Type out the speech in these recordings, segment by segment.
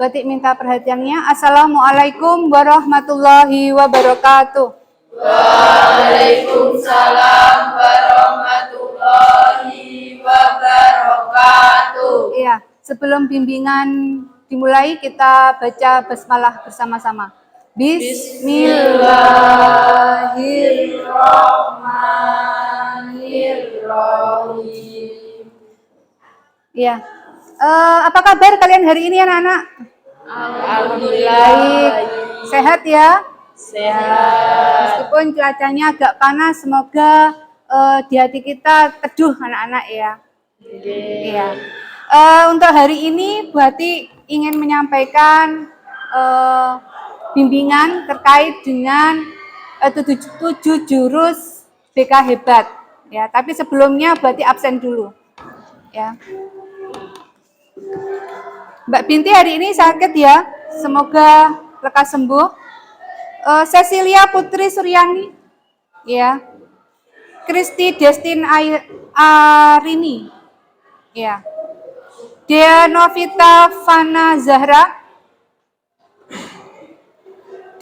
Batik minta perhatiannya. Assalamualaikum warahmatullahi wabarakatuh. Waalaikumsalam warahmatullahi wabarakatuh. Iya, sebelum bimbingan dimulai kita baca basmalah bersama-sama. Bismillahirrahmanirrahim. Iya. Apa kabar kalian hari ini anak-anak? Alhamdulillah. Baik. Sehat ya? Sehat. Meskipun cuacanya agak panas, semoga di hati kita teduh anak-anak ya. Iya. Untuk hari ini Bu Hati ingin menyampaikan bimbingan terkait dengan 7 jurus BK hebat ya. Tapi sebelumnya Bu Hati absen dulu ya. Mbak Binti hari ini sakit ya, semoga lekas sembuh. Cecilia Putri Suryani ya, Kristi Destin Arini ya, Dea Novita Fana Zahra,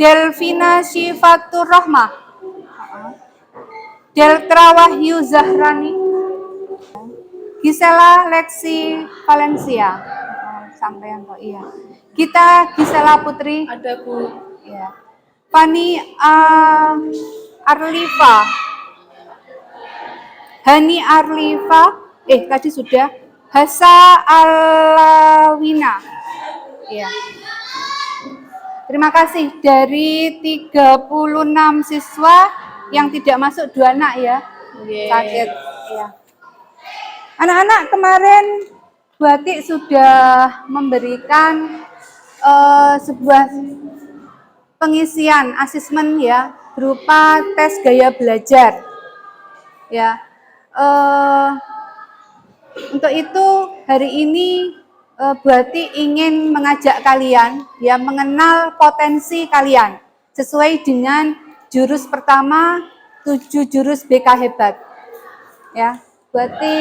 Delvina Syifatur Rahmah, Deltra Wahyu Zahrani, Gisela Lexi Valencia, sampean kok iya, Gita Gisela Putri, Ada Bu. ya, Fani Arlifa, Hani Arlifa, tadi sudah, Hasa Alawina, ya. Terima kasih dari 36 siswa yang tidak masuk 2 anak ya, sakit. Ya. Anak-anak kemarin Bu Hati sudah memberikan sebuah pengisian asesmen ya berupa tes gaya belajar ya. Untuk itu hari ini Bu Hati ingin mengajak kalian ya mengenal potensi kalian sesuai dengan jurus pertama 7 jurus BK hebat ya. Bu Hati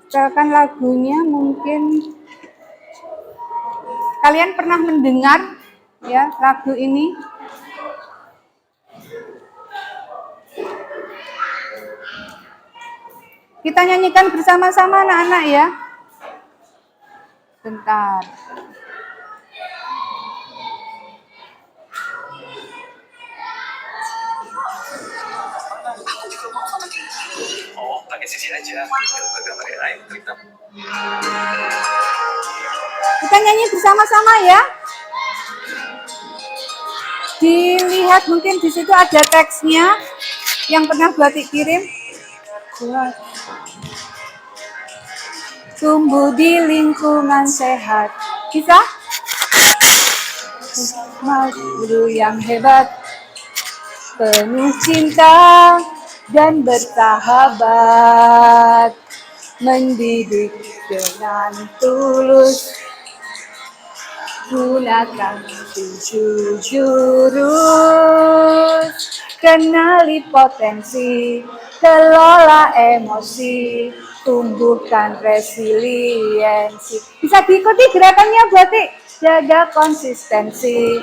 setelkan lagunya, mungkin kalian pernah mendengar ya lagu ini? Kita nyanyikan bersama-sama anak-anak ya. Bentar. Oh, pakai sisi aja. Kita nyanyi bersama-sama ya. Dilihat mungkin di situ ada teksnya yang pernah Bu Hati kirim. Tumbuh di lingkungan sehat. Bisa? Guru yang hebat, penuh cinta dan bersahabat, mendidik dengan tulus, gunakan 7 jurus, kenali potensi, kelola emosi, tumbuhkan resiliensi. Bisa diikuti gerakannya Bu Hati? Jaga konsistensi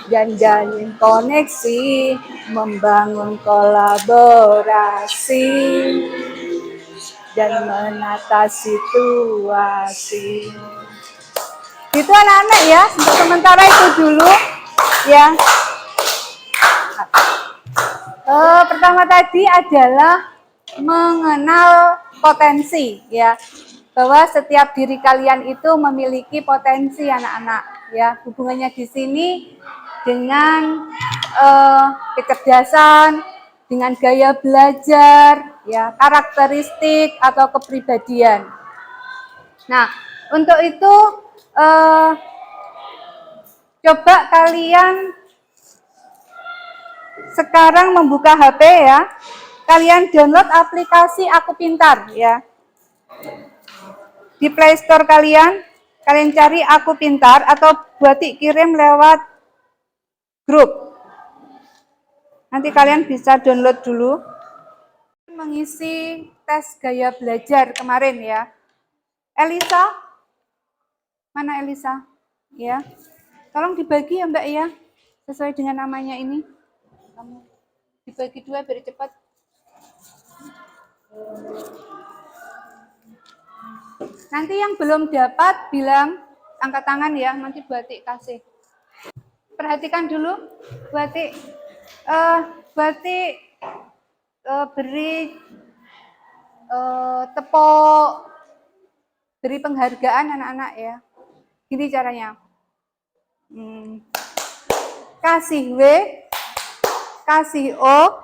dan jalin koneksi, membangun kolaborasi dan menata situasi. Itu anak-anak ya, untuk sementara itu dulu ya. Pertama tadi adalah mengenal potensi ya, bahwa setiap diri kalian itu memiliki potensi anak-anak ya. Hubungannya di sini dengan kecerdasan, dengan gaya belajar ya, karakteristik atau kepribadian. Nah, untuk itu coba kalian sekarang membuka HP ya. Kalian download aplikasi Aku Pintar ya. Di Play Store kalian cari Aku Pintar atau Bu Hati kirim lewat grup. Nanti kalian bisa download dulu. Mengisi tes gaya belajar kemarin ya. Elisa, Mana Elisa? Ya. Tolong dibagi ya Mbak ya. Sesuai dengan namanya ini. Kamu dibagi 2 biar cepat. Nanti yang belum dapat bilang angkat tangan ya, nanti Bu Atik kasih. Perhatikan dulu, Bu Atik. Bu Atik beri tepuk, beri penghargaan anak-anak ya. Gini caranya. Kasih W, kasih O,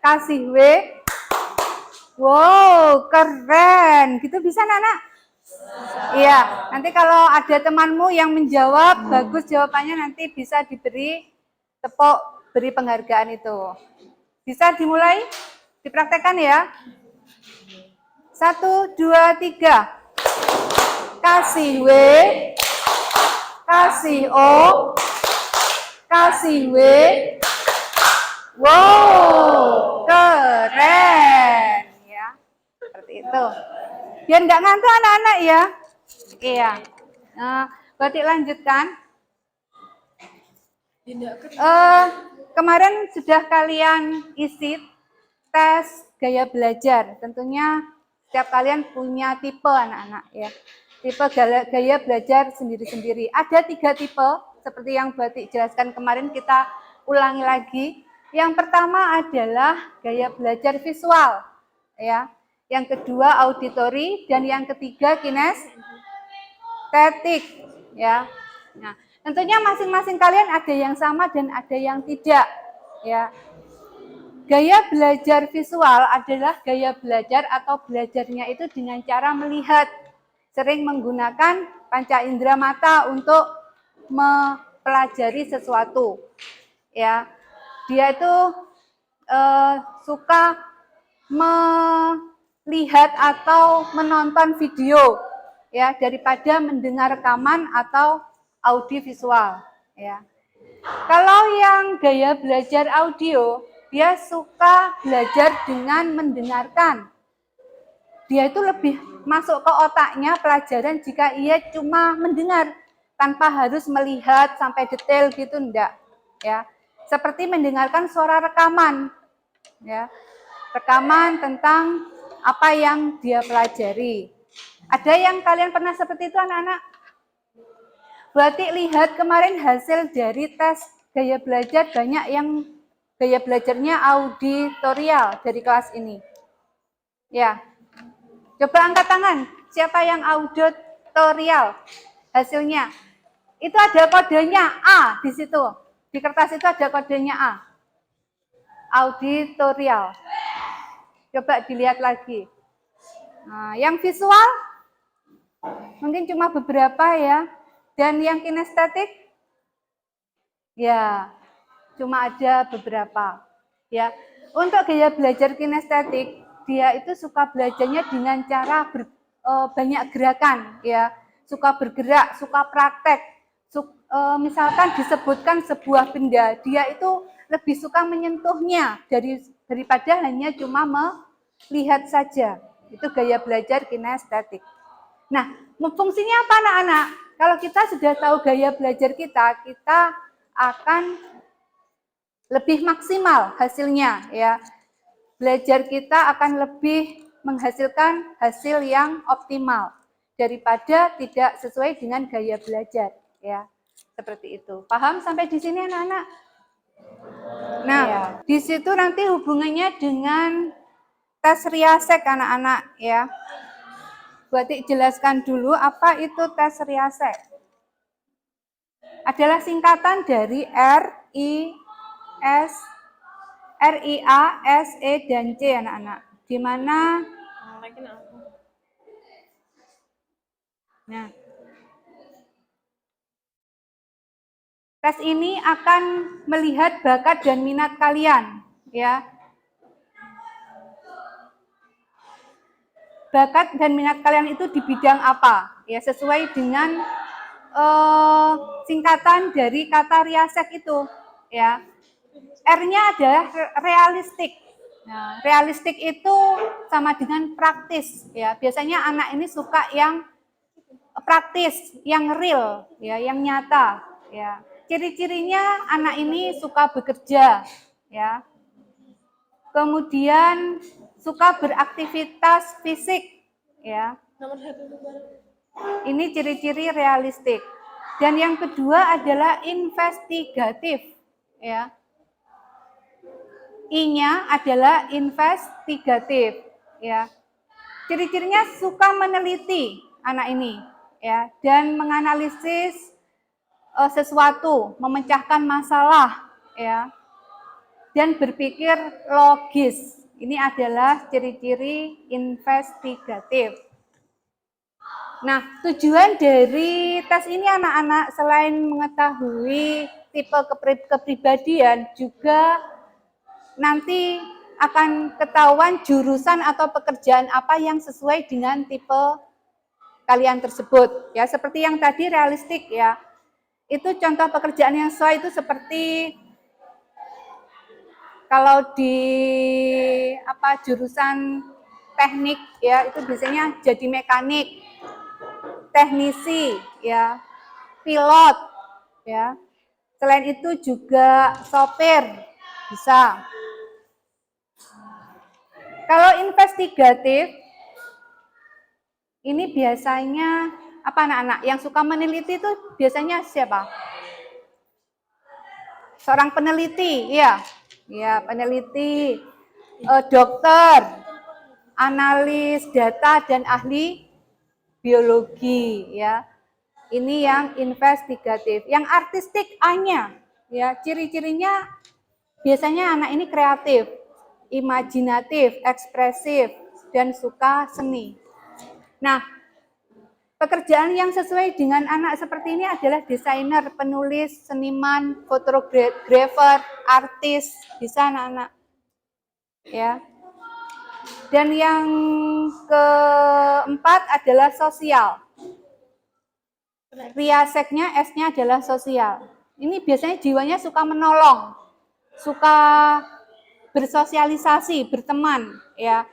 kasih W. Wow, keren. Gitu bisa anak-anak? Iya, nanti kalau ada temanmu yang menjawab, bagus jawabannya nanti bisa diberi tepuk, beri penghargaan itu. Bisa dimulai? Dipraktekkan ya. 1, 2, 3. Kasih W, kasih O, kasih W. Wow, keren ya. Seperti itu. Biar nggak ngantuk anak-anak ya. Iya. Nah, berarti lanjutkan. Kemarin sudah kalian isi tes gaya belajar. Tentunya setiap kalian punya tipe anak-anak ya. Tipe gaya belajar sendiri-sendiri. Ada 3 tipe seperti yang Batik jelaskan kemarin, kita ulangi lagi. Yang pertama adalah gaya belajar visual ya. Yang kedua auditori dan yang ketiga kinestetik ya. Nah, tentunya masing-masing kalian ada yang sama dan ada yang tidak ya. Gaya belajar visual adalah gaya belajar atau belajarnya itu dengan cara melihat, sering menggunakan panca indera mata untuk mempelajari sesuatu ya. Dia itu suka melihat atau menonton video ya daripada mendengar rekaman atau audiovisual ya. Kalau yang gaya belajar audio, dia suka belajar dengan mendengarkan. Dia itu lebih masuk ke otaknya pelajaran jika ia cuma mendengar tanpa harus melihat sampai detail gitu, enggak ya. Seperti mendengarkan suara rekaman ya. Rekaman tentang apa yang dia pelajari. Ada yang kalian pernah seperti itu anak-anak? Berarti lihat kemarin hasil dari tes gaya belajar, banyak yang gaya belajarnya auditorial dari kelas ini. Ya. Coba angkat tangan. Siapa yang auditorial? Hasilnya. Itu ada kodenya A di situ. Di kertas itu ada kodenya A. Auditorial. Coba dilihat lagi. Nah, yang visual mungkin cuma beberapa ya. Dan yang kinestetik ya cuma ada beberapa ya. Untuk gaya belajar kinestetik, dia itu suka belajarnya dengan cara banyak gerakan ya, suka bergerak, suka praktek. Misalkan disebutkan sebuah benda, dia itu lebih suka menyentuhnya daripada hanya cuma melihat saja. Itu gaya belajar kinestetik. Nah, fungsinya apa anak-anak? Kalau kita sudah tahu gaya belajar kita, kita akan lebih maksimal hasilnya ya. Belajar kita akan lebih menghasilkan hasil yang optimal daripada tidak sesuai dengan gaya belajar ya. Seperti itu. Paham sampai di sini anak-anak? Nah, ya. Di situ nanti hubungannya dengan tes riasek anak-anak ya. Batik jelaskan dulu apa itu tes riasek. Adalah singkatan dari RIA, SE, dan C anak-anak. Di mana tes ini akan melihat bakat dan minat kalian ya. Bakat dan minat kalian itu di bidang apa? Ya, sesuai dengan singkatan dari kata riasek itu ya. R-nya adalah realistik. Nah, realistik itu sama dengan praktis ya. Biasanya anak ini suka yang praktis, yang real, ya, yang nyata, ya. Ciri-cirinya anak ini suka bekerja, ya. Kemudian suka beraktivitas fisik, ya. Ini ciri-ciri realistik. Dan yang kedua adalah investigatif, ya. I-nya adalah investigatif, ya. Ciri-cirinya suka meneliti anak ini, ya, dan menganalisis sesuatu, memecahkan masalah, ya, dan berpikir logis. Ini adalah ciri-ciri investigatif. Nah, tujuan dari tes ini anak-anak selain mengetahui tipe kepribadian, juga nanti akan ketahuan jurusan atau pekerjaan apa yang sesuai dengan tipe kalian tersebut. Ya, seperti yang tadi realistik, ya. Itu contoh pekerjaan yang sesuai itu seperti kalau di jurusan teknik, ya, itu biasanya jadi mekanik, teknisi, ya, pilot, ya. Selain itu juga sopir bisa. Kalau investigatif ini biasanya apa anak-anak yang suka meneliti itu biasanya siapa? Seorang peneliti, ya. Ya, peneliti, dokter, analis data dan ahli biologi, ya. Ini yang investigatif. Yang artistik A-nya, ya, ciri-cirinya biasanya anak ini kreatif, imajinatif, ekspresif, dan suka seni. Nah, pekerjaan yang sesuai dengan anak seperti ini adalah desainer, penulis, seniman, fotografer, artis, bisa anak-anak. Ya. Dan yang keempat adalah sosial. Riaseknya S-nya adalah sosial. Ini biasanya jiwanya suka menolong, suka bersosialisasi, berteman, ya.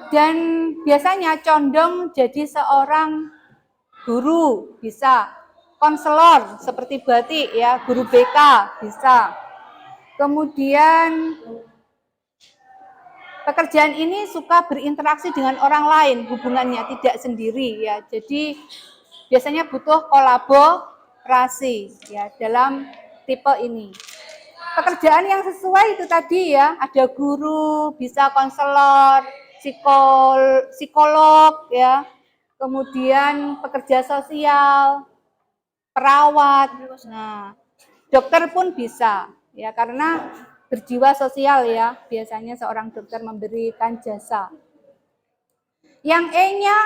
Dan biasanya condong jadi seorang guru, bisa. Konselor seperti batik, ya, guru BK bisa. Kemudian pekerjaan ini suka berinteraksi dengan orang lain, hubungannya tidak sendiri, ya. Jadi biasanya butuh kolaborasi, ya, dalam tipe ini. Pekerjaan yang sesuai itu tadi, ya, ada guru, bisa konselor, psikolog, ya. Kemudian pekerja sosial, perawat. Nah, dokter pun bisa, ya, karena berjiwa sosial, ya. Biasanya seorang dokter memberikan jasa. Yang E-nya,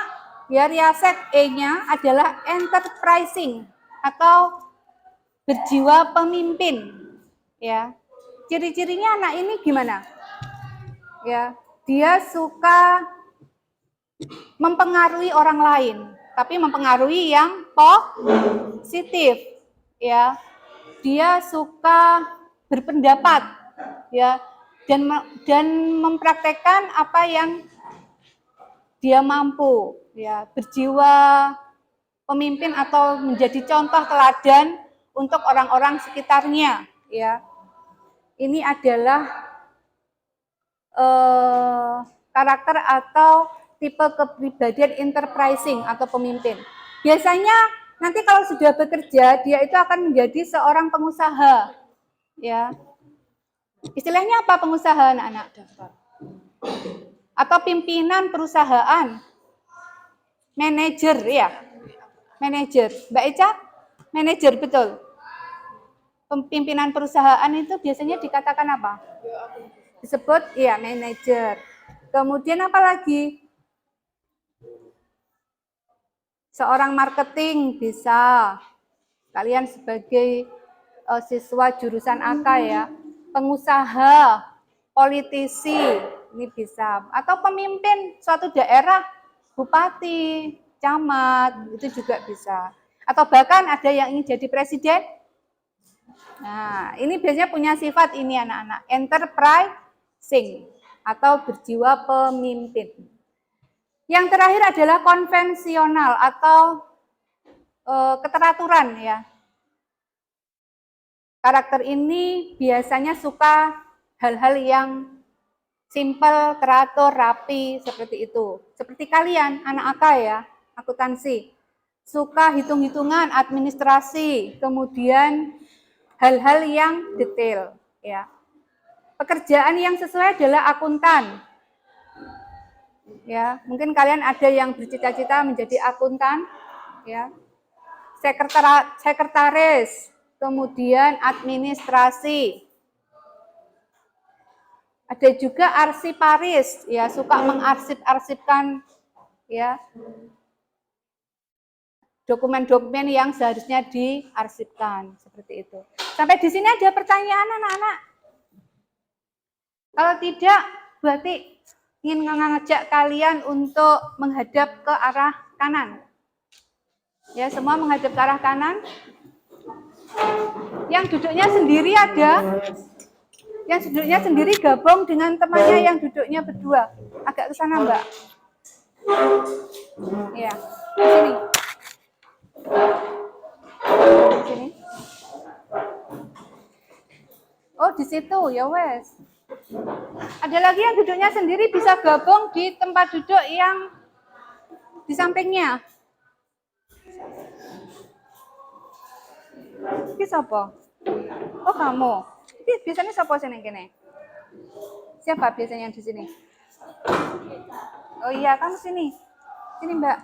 ya, riasek E-nya adalah enterprising atau berjiwa pemimpin, ya. Ciri-cirinya anak ini gimana? Ya, dia suka mempengaruhi orang lain, tapi mempengaruhi yang positif, ya. Dia suka berpendapat, ya, dan mempraktekkan apa yang dia mampu, ya, berjiwa pemimpin atau menjadi contoh teladan untuk orang-orang sekitarnya, ya. Ini adalah karakter atau tipe kepribadian enterprising atau pemimpin. Biasanya nanti kalau sudah bekerja, dia itu akan menjadi seorang pengusaha, ya. Istilahnya apa pengusaha, anak-anak? Atau pimpinan perusahaan, manajer, ya, manajer. Mbak Eca, manajer, betul. Pimpinan perusahaan itu biasanya dikatakan apa? Disebut, ya, manajer. Kemudian apa lagi? Seorang marketing bisa. Kalian sebagai siswa jurusan AK, ya. Pengusaha, politisi, ini bisa. Atau pemimpin suatu daerah, bupati, camat, itu juga bisa. Atau bahkan ada yang ingin jadi presiden. Nah, ini biasanya punya sifat ini anak-anak, enterprising atau berjiwa pemimpin. Yang terakhir adalah konvensional atau keteraturan ya. Karakter ini biasanya suka hal-hal yang simpel, teratur, rapi, seperti itu. Seperti kalian, anak AK ya, akuntansi. Suka hitung-hitungan, administrasi, kemudian hal-hal yang detail. Ya. Pekerjaan yang sesuai adalah akuntan. Ya, mungkin kalian ada yang bercita-cita menjadi akuntan, ya. Sekretaris, kemudian administrasi. Ada juga arsiparis, ya, suka mengarsip-arsipkan ya dokumen-dokumen yang seharusnya diarsipkan, seperti itu. Sampai di sini ada pertanyaan anak-anak? Kalau tidak, berarti ingin mengajak kalian untuk menghadap ke arah kanan. Ya, semua menghadap ke arah kanan. Yang duduknya sendiri ada. Yang duduknya sendiri gabung dengan temannya yang duduknya berdua. Agak ke sana, Mbak. Ya, di sini. Di sini. Oh, di situ, ya wes. Ada lagi yang duduknya sendiri bisa gabung di tempat duduk yang di sampingnya. Ini siapa? Oh, kamu. Ini biasanya siapa sini kene? Siapa biasanya di sini? Oh iya, kamu sini. Sini, Mbak.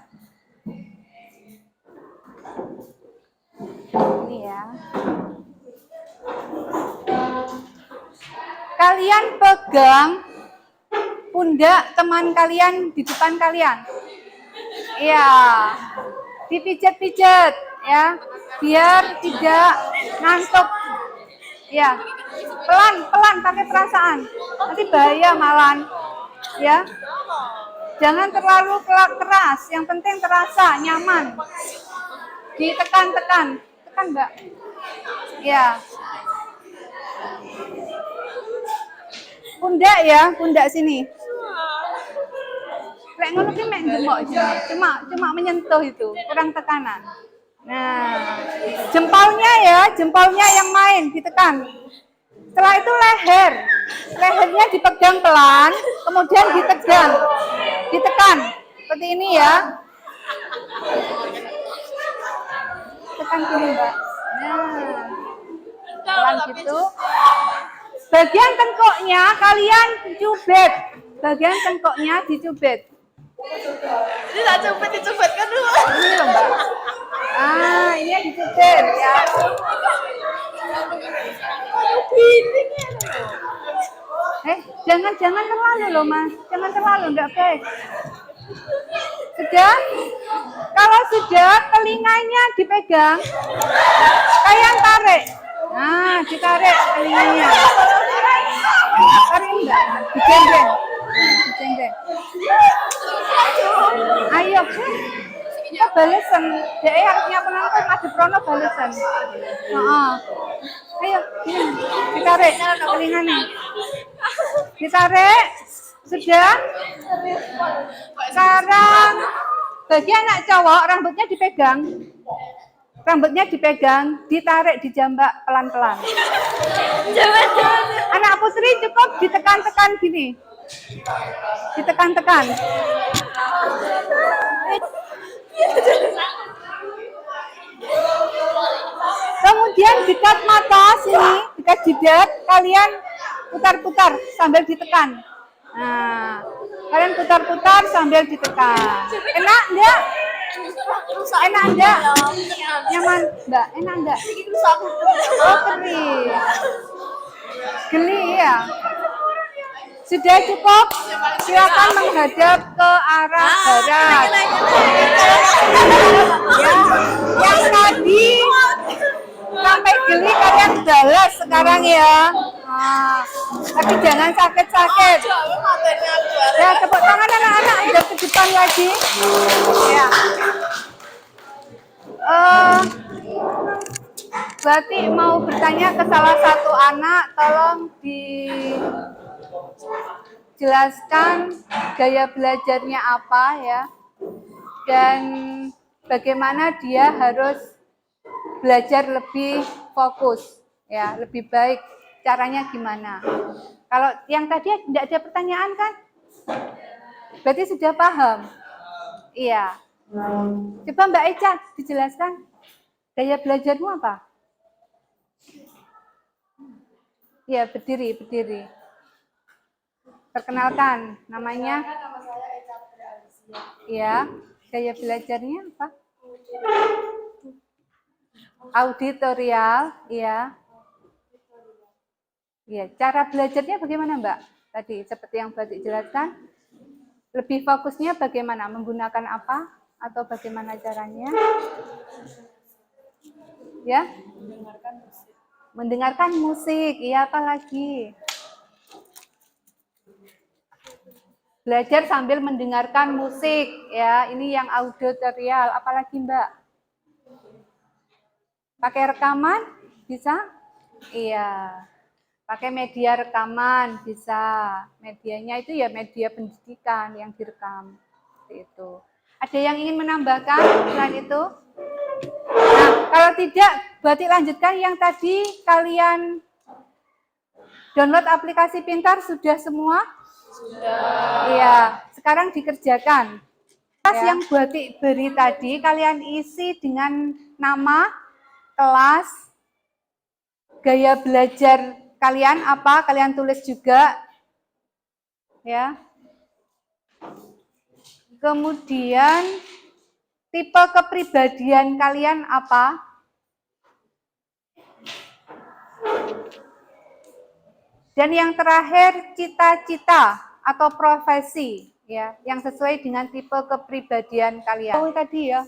Ini ya. Kalian pegang pundak teman kalian di depan kalian. Iya. Dipijat-pijat ya, biar tidak ngantuk. Ya. Pelan-pelan pakai perasaan. Nanti bahaya malan. Ya. Jangan terlalu keras, yang penting terasa nyaman. Ditekan-tekan. Tekan, Mbak. Ya. Pundak ya, pundak sini. Lek ngono ki mek gemuk cuma menyentuh itu, kurang tekanan. Nah, jempolnya yang main ditekan. Setelah itu leher. Lehernya dipegang pelan, kemudian ditekan. Seperti ini ya. Tekan gini, Mbak. Nah. Pelan gitu. Bagian tengkuknya kalian cubit. Bagian tengkuknya dicubit. Ini tak cubit, dicubit kan dulu. Ini loh, Mbak. Ah, ini yang dicubit ya. Jangan terlalu loh, Mas. Jangan terlalu, enggak baik. Sudah? Kalau sudah, telinganya dipegang. Kalian tarik. Nah, ditarik telinganya. Tarik enggak? Digendeng. Ayo, kita balesan. Jadi harusnya penonton Adi Prono balesan. Ayo, ini ditarik telinganya. Ditarik. Sudah? Sekarang bagi anak cowok rambutnya dipegang, ditarik di jambak pelan-pelan. Anak putri cukup ditekan-tekan gini. Ditekan-tekan. Kemudian dekat mata sini, dekat jidat, kalian putar-putar sambil ditekan. Nah, kalian putar-putar sambil ditekan. Enak enggak? Enak enggak? Nyaman enggak? Enak enggak? Oh, perih. Geli ya? Sudah cukup? Silakan menghadap ke arah barat. Ya, yang tadi sampai geli kalian balas sekarang ya. Nah, tapi jangan sakit-sakit. Ya, tepuk tangan anak-anak udah ke depan lagi. Ya. Berarti mau bertanya ke salah satu anak, tolong jelaskan gaya belajarnya apa ya, dan bagaimana dia harus belajar lebih fokus ya, lebih baik, caranya gimana. Kalau yang tadi tidak ada pertanyaan kan? Berarti sudah paham? Iya. Coba Mbak Eca dijelaskan gaya belajarmu apa? Ya, berdiri. Perkenalkan, namanya? Nama saya Eca Putri Alicia. Iya. Gaya belajarnya apa? Auditorial, iya. Iya, cara belajarnya bagaimana, Mbak? Tadi seperti yang Mbak jelaskan. Lebih fokusnya bagaimana? Menggunakan apa? Atau bagaimana caranya? Ya? Mendengarkan musik. Iya, apa lagi? Belajar sambil mendengarkan musik. Ya, ini yang auditorial. Apalagi, Mbak? Pakai rekaman? Bisa? Iya. Pakai media rekaman bisa. Medianya itu ya media pendidikan yang direkam. Seperti itu. Ada yang ingin menambahkan selain itu? Nah, kalau tidak, berarti lanjutkan yang tadi kalian download aplikasi pintar sudah semua? Sudah. Iya, sekarang dikerjakan. Kelas yang berarti beri tadi kalian isi dengan nama, kelas, gaya belajar kalian apa, kalian tulis juga ya. Kemudian tipe kepribadian kalian apa? Dan yang terakhir cita-cita atau profesi ya, yang sesuai dengan tipe kepribadian kalian. Oh, tadi ya.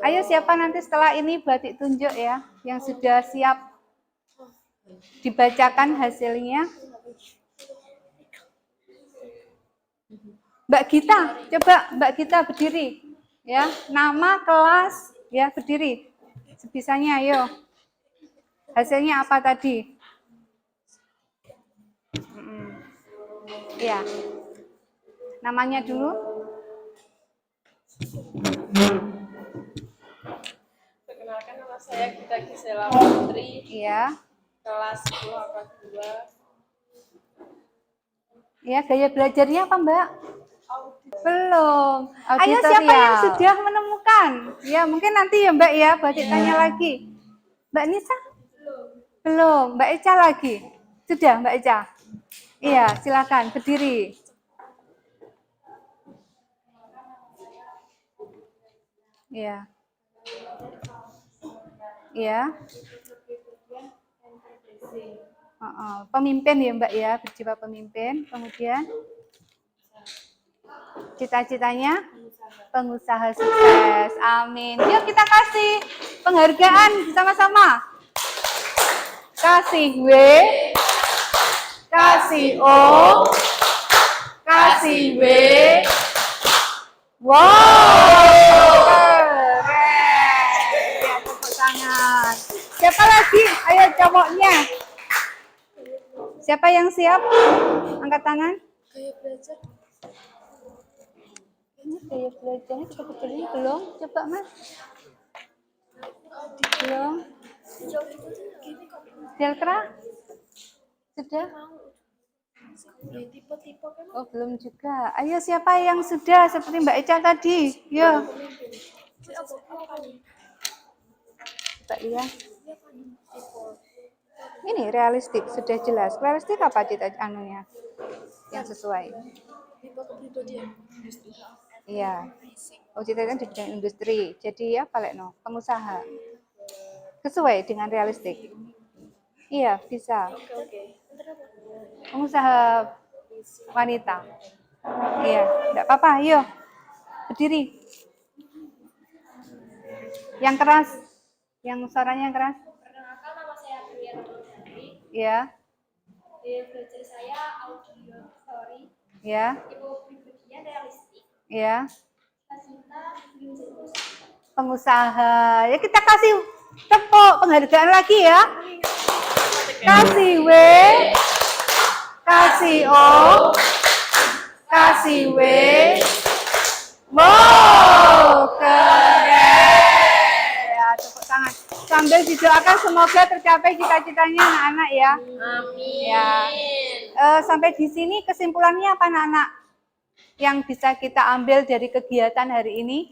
Ayo siapa nanti setelah ini Batik tunjuk ya, yang sudah siap dibacakan hasilnya. Mbak Gita, coba Mbak Gita berdiri. Ya, nama, kelas, ya berdiri. Sebisanya, ayo. Hasilnya apa tadi? Ya. Namanya dulu. Perkenalkan, nama saya Gita Gisela Putri. Iya. Kelas 10 angka 2. Ya, gaya belajarnya apa, Mbak? Belum. Ayo siapa yang sudah menemukan? Ya, mungkin nanti ya, Mbak ya, Batik tanya lagi. Mbak Nisa? Belum. Mbak Eca lagi? Sudah, Mbak Eca? Iya, silakan berdiri. Iya. Iya. Pemimpin ya Mbak ya, berjiwa pemimpin. Kemudian cita-citanya pengusaha sukses. Amin. Yuk kita kasih penghargaan bersama-sama. Kasih W, kasih O, kasih W. Wow. Keren. Ya, tepuk tangan. Siapa lagi? Ayo cowoknya. Siapa yang siap? Angkat tangan. Gaya belajar. Ini gaya belajarnya sebetulnya belum. Coba Mas. Belum. Delkra? Sudah? Tipe-tipe kan. Oh belum juga. Ayo siapa yang sudah seperti Mbak Eca tadi? Yo. Mbak Iya. Ini realistik, sudah jelas. Realistik apa cita anunya? Yang sesuai. Tipe kepribadian industri. Iya. Oh, cita-cita di bidang industri. Jadi ya palekno, pengusaha. Sesuai dengan realistik. Iya, bisa. Oke. Pengusaha wanita. Iya, enggak apa-apa. Ayo. Berdiri. Yang keras. Yang suaranya yang keras. Perkenalkan, nama saya Priya Putri. Iya. Gaya belajar saya audio story. Iya. Tipe kepribadian realistik. Iya. Cita-cita Pengusaha. Ya kita kasih tepuk penghargaan lagi ya. Kasih W, kasih O, kasih weh. Wow, keren. Ya, tepuk tangan. Sambil didoakan semoga tercapai cita-citanya anak-anak ya. Amin. Ya. Sampai di sini kesimpulannya apa anak-anak? Yang bisa kita ambil dari kegiatan hari ini?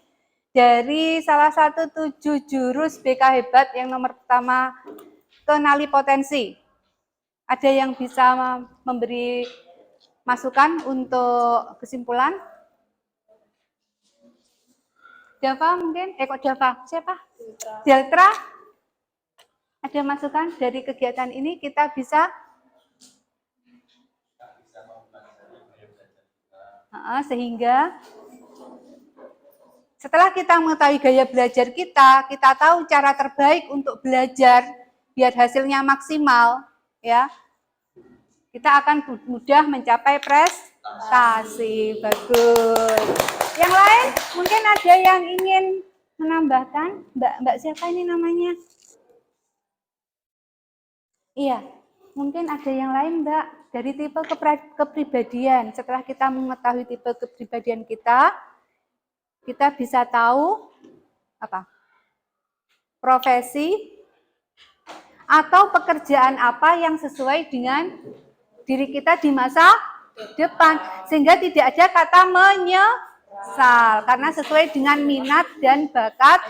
Dari salah satu 7 jurus BK Hebat yang nomor pertama, kenali potensi. Ada yang bisa memberi masukan untuk kesimpulan? Java mungkin? Kok Java? Siapa? Deltra? Ada masukan dari kegiatan ini kita bisa sehingga setelah kita mengetahui gaya belajar kita tahu cara terbaik untuk belajar biar hasilnya maksimal, ya. Kita akan mudah mencapai prestasi. Bagus. Yang lain mungkin ada yang ingin menambahkan? Mbak siapa ini namanya? Iya, mungkin ada yang lain Mbak, dari tipe kepribadian. Setelah kita mengetahui tipe kepribadian kita bisa tahu apa? Profesi atau pekerjaan apa yang sesuai dengan diri kita di masa depan. Sehingga tidak ada kata menyesal, karena sesuai dengan minat dan bakat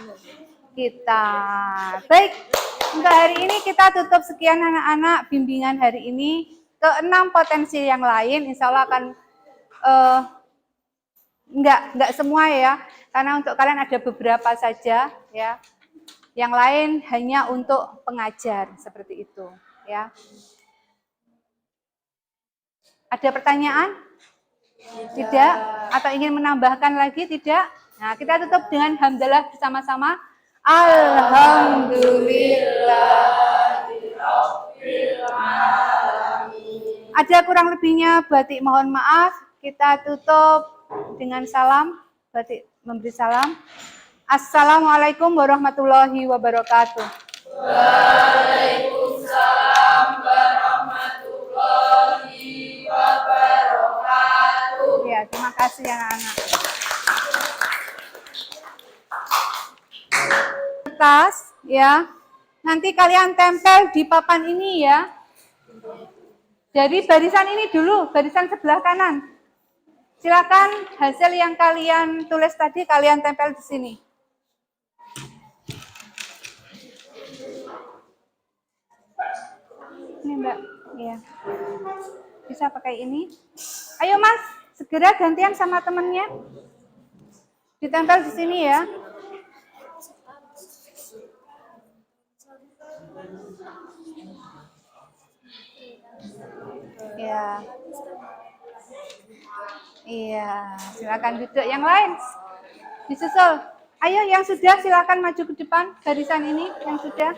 kita. Baik, untuk hari ini kita tutup sekian anak-anak bimbingan hari ini. Ke 6 potensi yang lain insya Allah akan enggak semua ya, karena untuk kalian ada beberapa saja ya. Yang lain hanya untuk pengajar seperti itu ya. Ada pertanyaan? Tidak? Atau ingin menambahkan lagi? Tidak? Nah, kita tutup dengan hamdalah bersama-sama. Alhamdulillah. Ada kurang lebihnya Batik mohon maaf. Kita tutup dengan salam. Batik memberi salam. Assalamualaikum warahmatullahi wabarakatuh. Waalaikumsalam warahmatullahi wabarakatuh. Ya, terima kasih anak-anak. Kertas ya. Nanti kalian tempel di papan ini ya. Dari barisan ini dulu, barisan sebelah kanan. Silakan hasil yang kalian tulis tadi kalian tempel di sini. Ini Mbak, ya. Bisa pakai ini. Ayo Mas, segera gantian sama temennya. Ditempel di sini ya. Ya. Iya, silakan duduk. Yang lain disusul. Ayo yang sudah silakan maju ke depan barisan ini yang sudah.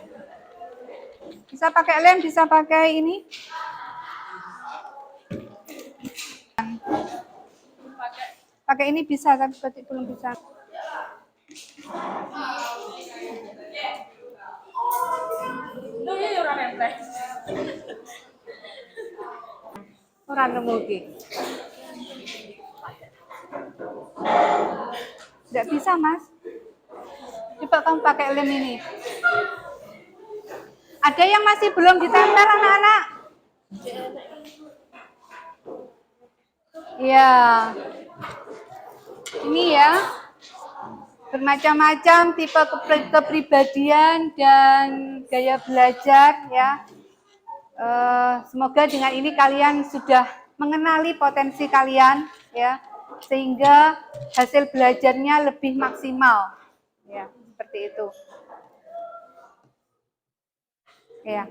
Bisa pakai lem, bisa pakai ini. Pakai ini bisa, tapi Batik belum bisa. Orang nemu iki. Tidak bisa, Mas. Coba kamu pakai lem ini. Ada yang masih belum ditempel, anak-anak? Iya. Ini ya. Bermacam-macam tipe kepribadian dan gaya belajar ya. Semoga dengan ini kalian sudah mengenali potensi kalian ya, sehingga hasil belajarnya lebih maksimal ya, seperti itu ya.